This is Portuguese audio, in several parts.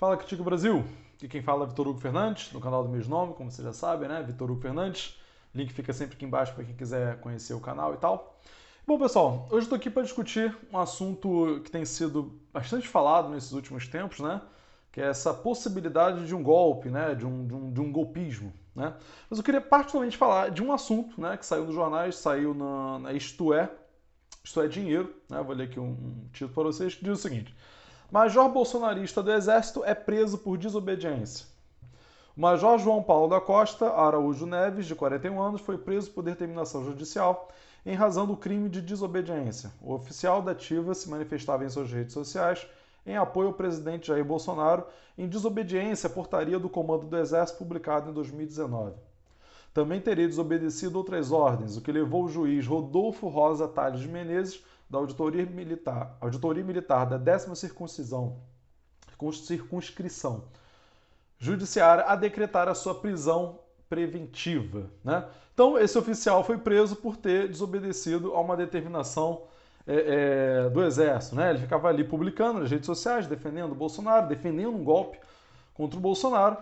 Fala, Critico Brasil! Aqui quem fala é Vitor Hugo Fernandes, no canal do mesmo nome, como vocês já sabem, né? Vitor Hugo Fernandes. Link fica sempre aqui embaixo para quem quiser conhecer o canal e tal. Bom, pessoal, hoje estou aqui para discutir um assunto que tem sido bastante falado nesses últimos tempos, né? Que é essa possibilidade de um golpe, né? De um golpismo, né? Mas eu queria particularmente falar de um assunto, né? Que saiu nos jornais, saiu na Isto É Dinheiro, né? Vou ler aqui um título para vocês que diz o seguinte: Major bolsonarista do Exército é preso por desobediência. O Major João Paulo da Costa Araújo Neves, de 41 anos, foi preso por determinação judicial em razão do crime de desobediência. O oficial da ativa se manifestava em suas redes sociais em apoio ao presidente Jair Bolsonaro em desobediência à portaria do Comando do Exército publicada em 2019. Também teria desobedecido outras ordens, o que levou o juiz Rodolfo Rosa Tales de Menezes, da Auditoria Militar da 10ª Circunscrição Judiciária, a decretar a sua prisão preventiva. Né? Então, esse oficial foi preso por ter desobedecido a uma determinação do Exército. Né? Ele ficava ali publicando nas redes sociais, defendendo o Bolsonaro, defendendo um golpe contra o Bolsonaro.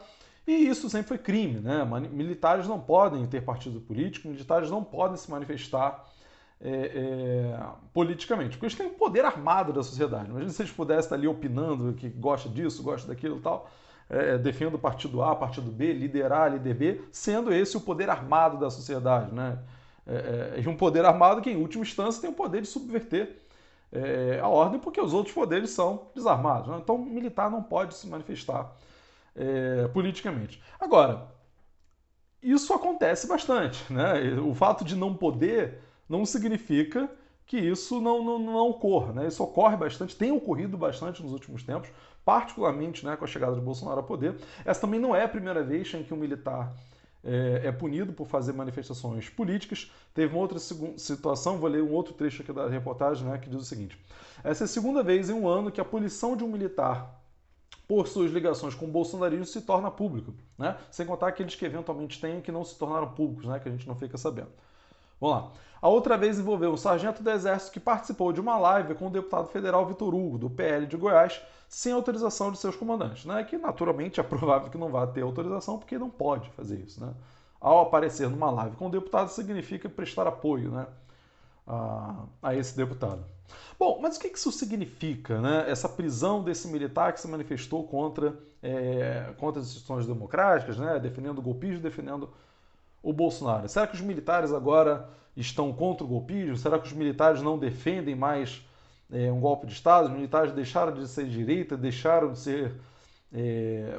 E isso sempre foi crime, né? Militares não podem ter partido político, militares não podem se manifestar politicamente, porque eles têm o poder armado da sociedade. Imagina se eles pudessem estar ali opinando que gosta disso, gosta daquilo e tal, defende o partido A, partido B, liderar, líder B, sendo esse o poder armado da sociedade, né? E um poder armado que, em última instância, tem o poder de subverter a ordem, porque os outros poderes são desarmados. Né? Então, o militar não pode se manifestar politicamente. Agora, isso acontece bastante, né? O fato de não poder não significa que isso não ocorra, né? Isso ocorre bastante, tem ocorrido bastante nos últimos tempos, particularmente, né, com a chegada de Bolsonaro ao poder. Essa também não é a primeira vez em que um militar é punido por fazer manifestações políticas. Teve uma outra situação, vou ler um outro trecho aqui da reportagem, né, que diz o seguinte: essa é a segunda vez em um ano que a punição de um militar por suas ligações com o bolsonarismo se torna público, né? Sem contar aqueles que eventualmente têm que não se tornaram públicos, né? Que a gente não fica sabendo. Vamos lá. A outra vez envolveu um sargento do Exército que participou de uma live com o deputado federal Vitor Hugo, do PL de Goiás, sem autorização de seus comandantes, né? Que naturalmente é provável que não vá ter autorização, porque não pode fazer isso, né? Ao aparecer numa live com o deputado, significa prestar apoio, né, a esse deputado. Bom, mas o que isso significa, né? Essa prisão desse militar que se manifestou contra as instituições democráticas, né? Defendendo o golpismo, defendendo o Bolsonaro. Será que os militares agora estão contra o golpismo? Será que os militares não defendem mais um golpe de Estado? Os militares deixaram de ser de direita, deixaram de ser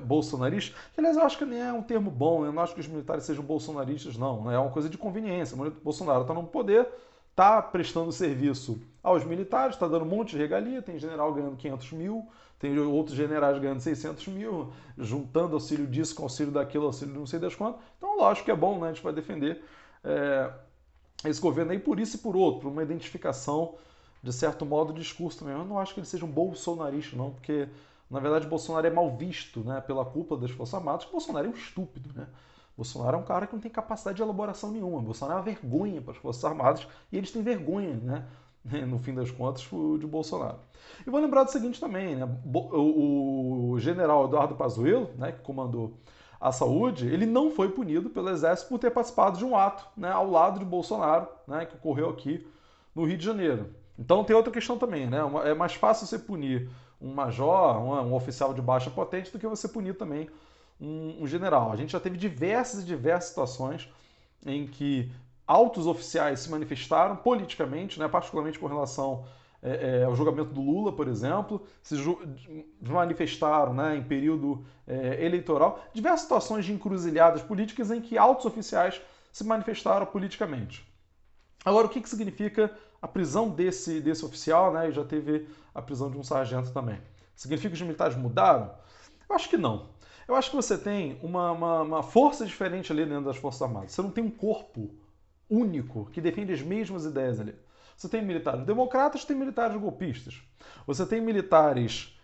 bolsonaristas? Que, aliás, eu acho que nem é um termo bom, eu não acho que os militares sejam bolsonaristas, não. É uma coisa de conveniência. O Bolsonaro está no poder, está prestando serviço aos militares, está dando um monte de regalia, tem general ganhando 500 mil, tem outros generais ganhando 600 mil, juntando auxílio disso com auxílio daquilo, auxílio de não sei das quantas. Então, lógico que é bom, né? A gente vai defender esse governo aí por isso e por outro, por uma identificação, de certo modo, do discurso também. Eu não acho que ele seja um bolsonarista, não, porque, na verdade, Bolsonaro é mal visto, né, pela cúpula das Forças Armadas, porque Bolsonaro é um estúpido, né? Bolsonaro é um cara que não tem capacidade de elaboração nenhuma. Bolsonaro é uma vergonha para as Forças Armadas e eles têm vergonha, né? No fim das contas, de Bolsonaro. E vou lembrar do seguinte também, né? O general Eduardo Pazuello, né, que comandou a saúde, ele não foi punido pelo Exército por ter participado de um ato, né, ao lado de Bolsonaro, né, que ocorreu aqui no Rio de Janeiro. Então tem outra questão também, né? É mais fácil você punir um major, um oficial de baixa potente, do que você punir também um general. A gente já teve diversas situações em que altos oficiais se manifestaram politicamente, né, particularmente com relação ao julgamento do Lula, por exemplo, se manifestaram, né, em período eleitoral. Diversas situações de encruzilhadas políticas em que altos oficiais se manifestaram politicamente. Agora, o que significa a prisão desse oficial, né, e já teve a prisão de um sargento também? Significa que os militares mudaram? Eu acho que não. Eu acho que você tem uma força diferente ali dentro das Forças Armadas. Você não tem um corpo único que defende as mesmas ideias ali. Você tem militares democratas, tem militares golpistas. Você tem militares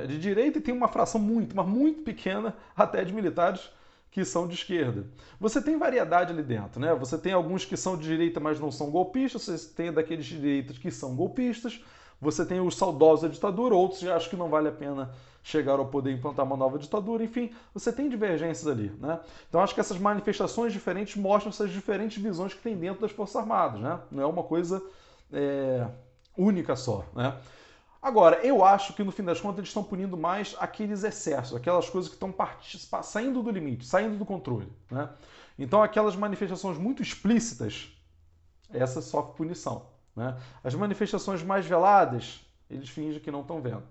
de direita e tem uma fração mas muito pequena até de militares que são de esquerda. Você tem variedade ali dentro, né? Você tem alguns que são de direita, mas não são golpistas. Você tem daqueles de direita que são golpistas. Você tem os saudosos da ditadura, outros já acham que não vale a pena chegar ao poder e implantar uma nova ditadura. Enfim, você tem divergências ali, né? Então acho que essas manifestações diferentes mostram essas diferentes visões que tem dentro das Forças Armadas, né? Não é uma coisa única só, né? Agora, eu acho que no fim das contas eles estão punindo mais aqueles excessos, aquelas coisas que estão saindo do limite, saindo do controle, né? Então aquelas manifestações muito explícitas, essa sofre punição, né? As manifestações mais veladas, eles fingem que não estão vendo.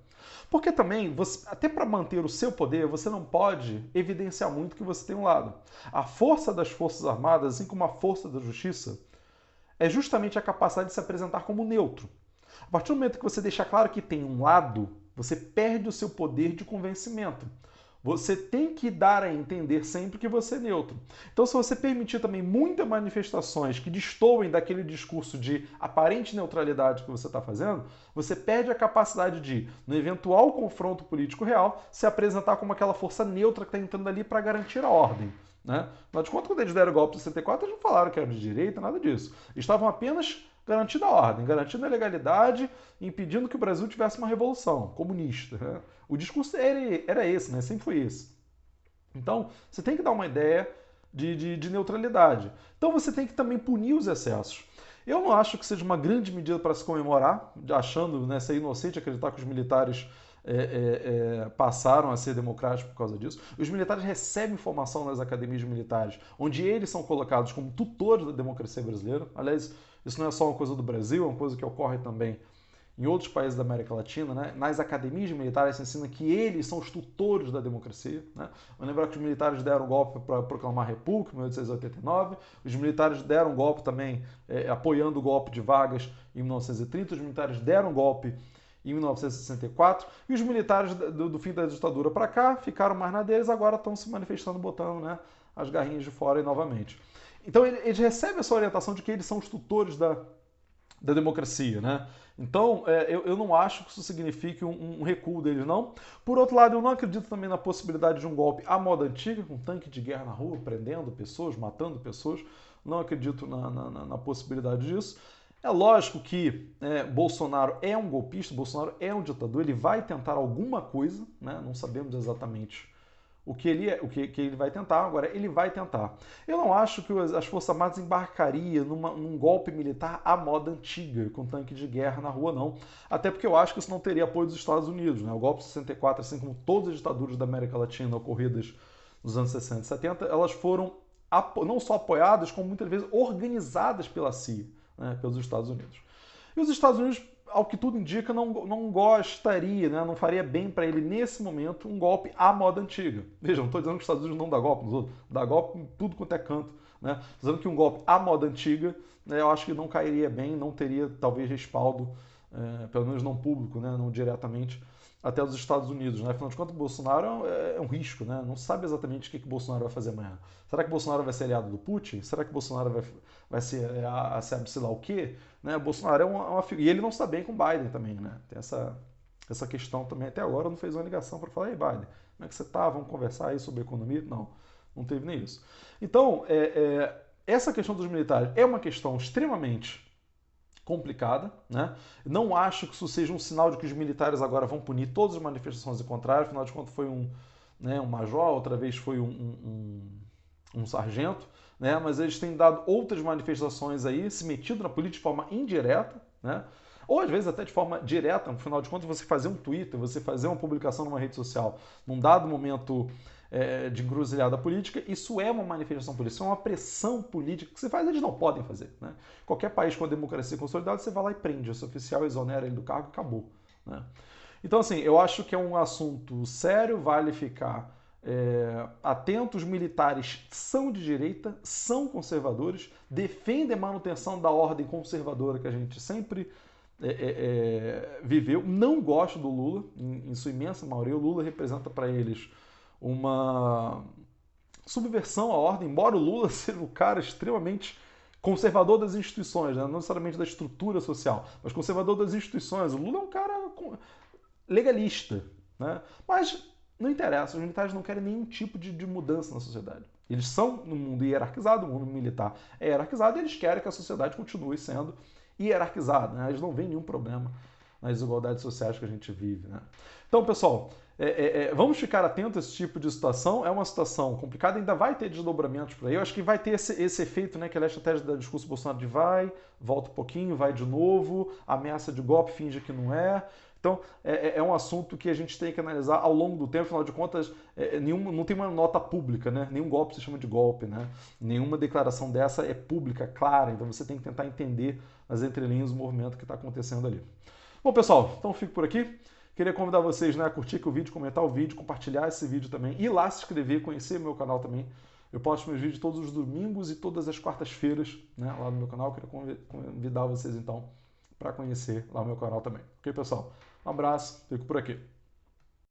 Porque também, até para manter o seu poder, você não pode evidenciar muito que você tem um lado. A força das Forças Armadas, assim como a força da Justiça, é justamente a capacidade de se apresentar como neutro. A partir do momento que você deixa claro que tem um lado, você perde o seu poder de convencimento. Você tem que dar a entender sempre que você é neutro. Então, se você permitir também muitas manifestações que destoem daquele discurso de aparente neutralidade que você está fazendo, você perde a capacidade de, no eventual confronto político real, se apresentar como aquela força neutra que está entrando ali para garantir a ordem. Né? Afinal de contas, quando eles deram o golpe em 64, eles não falaram que era de direita, nada disso. Estavam apenas garantindo a ordem, garantindo a legalidade, impedindo que o Brasil tivesse uma revolução comunista. Né? O discurso era esse, né? Sempre foi esse. Então, você tem que dar uma ideia de neutralidade. Então, você tem que também punir os excessos. Eu não acho que seja uma grande medida para se comemorar, achando, né, ser inocente, acreditar que os militares passaram a ser democráticos por causa disso. Os militares recebem formação nas academias militares, onde eles são colocados como tutores da democracia brasileira. Aliás, isso não é só uma coisa do Brasil, é uma coisa que ocorre também em outros países da América Latina. Né? Nas academias militares se ensina que eles são os tutores da democracia. Né? Vou lembrar que os militares deram um golpe para proclamar a República em 1889, os militares deram um golpe também apoiando o golpe de Vargas em 1930, os militares deram um golpe em 1964, e os militares do fim da ditadura para cá ficaram mais na deles, agora estão se manifestando, botando, né, as garrinhas de fora novamente. Então eles recebem essa orientação de que eles são os tutores da democracia, né? Então eu não acho que isso signifique um recuo deles, não. Por outro lado, eu não acredito também na possibilidade de um golpe à moda antiga, com tanque de guerra na rua, prendendo pessoas, matando pessoas. Não acredito na possibilidade disso. É lógico que Bolsonaro é um golpista, Bolsonaro é um ditador, ele vai tentar alguma coisa, né? Não sabemos exatamente o que ele vai tentar, agora ele vai tentar. Eu não acho que as Forças Armadas embarcariam num golpe militar à moda antiga, com tanque de guerra na rua, não. Até porque eu acho que isso não teria apoio dos Estados Unidos. Né? O golpe de 64, assim como todas as ditaduras da América Latina ocorridas nos anos 60 e 70, elas foram não só apoiadas, como muitas vezes organizadas pela CIA, né, pelos Estados Unidos. E os Estados Unidos, ao que tudo indica, não gostaria, né, não faria bem para ele, nesse momento, um golpe à moda antiga. Veja, não estou dizendo que os Estados Unidos não dá golpe nos outros, dá golpe em tudo quanto é canto. Né? Estou dizendo que um golpe à moda antiga, né, eu acho que não cairia bem, não teria, talvez, respaldo, pelo menos não público, né, não diretamente, até os Estados Unidos. Né? Afinal de contas, o Bolsonaro é um risco, né? Não sabe exatamente o que o Bolsonaro vai fazer amanhã. Será que o Bolsonaro vai ser aliado do Putin? Será que o Bolsonaro vai ser sei lá o quê? Né? O Bolsonaro é uma figura. E ele não está bem com o Biden também, né? Tem essa questão também. Até agora não fez uma ligação para falar: ei, Biden, como é que você está? Vamos conversar aí sobre economia? Não teve nem isso. Então, essa questão dos militares é uma questão extremamente complicada, né? Não acho que isso seja um sinal de que os militares agora vão punir todas as manifestações ao contrário. Afinal de contas, foi um major, outra vez foi um sargento, né? Mas eles têm dado outras manifestações aí, se metido na política de forma indireta, né? Ou às vezes até de forma direta. No final de contas, você fazer um Twitter, você fazer uma publicação numa rede social, num dado momento de encruzilhada política, isso é uma manifestação política, isso é uma pressão política que você faz, eles não podem fazer. Né? Qualquer país com a democracia consolidada, você vai lá e prende esse oficial, exonera ele do cargo e acabou. Né? Então, assim, eu acho que é um assunto sério, vale ficar atento. Os militares são de direita, são conservadores, defendem a manutenção da ordem conservadora que a gente sempre viveu. Não gosto do Lula, em sua imensa maioria. O Lula representa para eles uma subversão à ordem, embora o Lula seja um cara extremamente conservador das instituições, né? Não necessariamente da estrutura social, mas conservador das instituições. O Lula é um cara legalista, né? Mas não interessa, os militares não querem nenhum tipo de mudança na sociedade. Eles são no mundo hierarquizado, o mundo militar é hierarquizado, e eles querem que a sociedade continue sendo hierarquizada. Né? Eles não veem nenhum problema nas desigualdades sociais que a gente vive, né? Então, pessoal, vamos ficar atentos a esse tipo de situação. É uma situação complicada, ainda vai ter desdobramentos por aí. Eu acho que vai ter esse efeito, né, que é a estratégia do discurso Bolsonaro de vai, volta um pouquinho, vai de novo, ameaça de golpe, finge que não é. Então, é um assunto que a gente tem que analisar ao longo do tempo. Afinal de contas, não tem uma nota pública, né? Nenhum golpe se chama de golpe, né? Nenhuma declaração dessa é pública, clara. Então, você tem que tentar entender nas entrelinhas o movimento que está acontecendo ali. Bom, pessoal, então fico por aqui. Queria convidar vocês, né, a curtir o vídeo, comentar o vídeo, compartilhar esse vídeo também, ir lá se inscrever, conhecer meu canal também. Eu posto meus vídeos todos os domingos e todas as quartas-feiras, né, lá no meu canal. Queria convidar vocês, então, para conhecer lá o meu canal também. Ok, pessoal? Um abraço, fico por aqui.